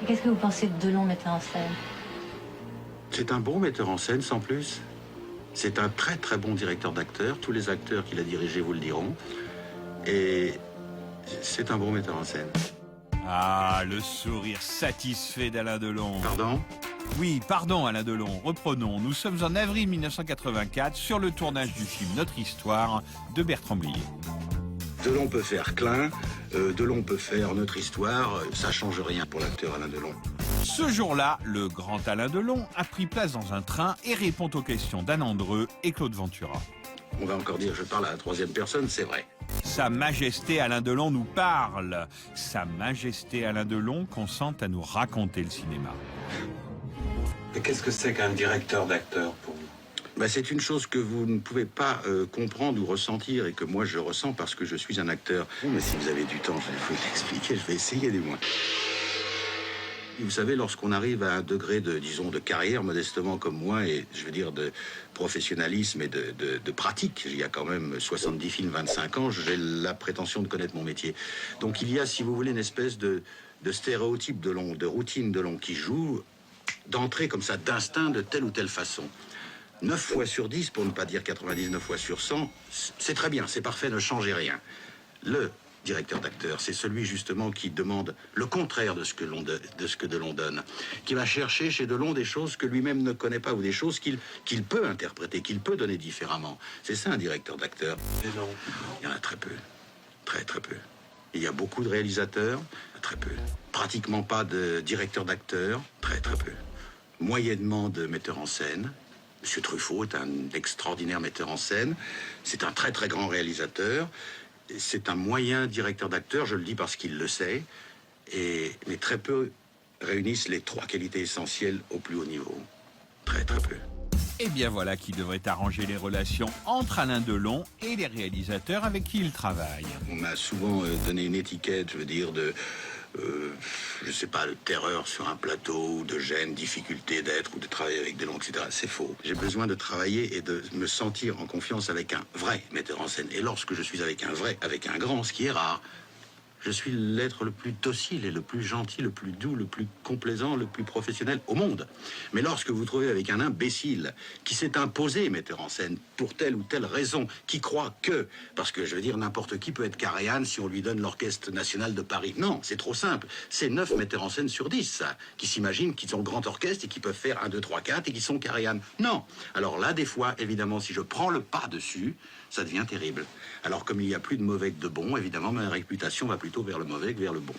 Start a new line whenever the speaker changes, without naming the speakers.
Qu'est-ce que vous pensez de Delon, metteur en scène?
C'est un bon metteur en scène, sans plus. C'est un très très bon directeur d'acteurs. Tous les acteurs qu'il a dirigés vous le diront. Et c'est un bon metteur en scène.
Ah, le sourire satisfait d'Alain Delon.
Pardon?
Oui, pardon Alain Delon, reprenons. Nous sommes en avril 1984 sur le tournage du film Notre Histoire de Bertrand Blier.
Delon peut faire Klein, Delon peut faire Notre Histoire, ça change rien pour l'acteur Alain Delon.
Ce jour-là, le grand Alain Delon a pris place dans un train et répond aux questions d'Anne Andreu et Claude Ventura.
On va encore dire je parle à la troisième personne, c'est vrai.
Sa Majesté Alain Delon nous parle. Sa Majesté Alain Delon consent à nous raconter le cinéma.
Et qu'est-ce que c'est qu'un directeur d'acteur pour vous?
C'est une chose que vous ne pouvez pas comprendre ou ressentir et que moi je ressens parce que je suis un acteur. Bon, mais si vous avez du temps, je vais vous l'expliquer, je vais essayer du moins. Vous savez, lorsqu'on arrive à un degré de, disons, de carrière, modestement comme moi, et je veux dire de professionnalisme et de pratique, il y a quand même 70 films, 25 ans, j'ai la prétention de connaître mon métier. Donc il y a, si vous voulez, une espèce de stéréotype de long, de routine de long qui joue, d'entrée comme ça, d'instinct de telle ou telle façon. 9 fois sur 10, pour ne pas dire 99 fois sur 100, c'est très bien, c'est parfait, ne changez rien. Le directeur d'acteur, c'est celui justement qui demande le contraire de ce que Delon donne, qui va chercher chez Delon des choses que lui-même ne connaît pas ou des choses qu'il peut interpréter, qu'il peut donner différemment. C'est ça un directeur d'acteur.
Et non.
Il y en a très peu, très très peu. Il y a beaucoup de réalisateurs, très peu. Pratiquement pas de directeur d'acteur, très très peu. Moyennement de metteurs en scène. Monsieur Truffaut est un extraordinaire metteur en scène. C'est un très très grand réalisateur. C'est un moyen directeur d'acteur, je le dis parce qu'il le sait. Mais très peu réunissent les 3 qualités essentielles au plus haut niveau. Très très peu.
Et bien voilà qui devrait arranger les relations entre Alain Delon et les réalisateurs avec qui il travaille.
On m'a souvent donné une étiquette, je veux dire, de... je sais pas, de terreur sur un plateau, ou de gêne, difficulté d'être ou de travailler avec Delon, etc. C'est faux. J'ai besoin de travailler et de me sentir en confiance avec un vrai metteur en scène. Et lorsque je suis avec un vrai, avec un grand, ce qui est rare, je suis l'être le plus docile et le plus gentil, le plus doux, le plus complaisant, le plus professionnel au monde. Mais lorsque vous trouvez avec un imbécile qui s'est imposé metteur en scène pour telle ou telle raison, qui croit que... Parce que, je veux dire, n'importe qui peut être Karajan si on lui donne l'Orchestre National de Paris. Non, c'est trop simple. C'est 9 metteurs en scène sur 10, ça, qui s'imaginent qu'ils ont le grand orchestre et qui peuvent faire 1, 2, 3, 4 et qui sont Karajan. Non. Alors là, des fois, évidemment, si je prends le pas dessus, ça devient terrible. Alors, comme il n'y a plus de mauvais que de bons, évidemment, ma réputation va plutôt vers le mauvais que vers le bon.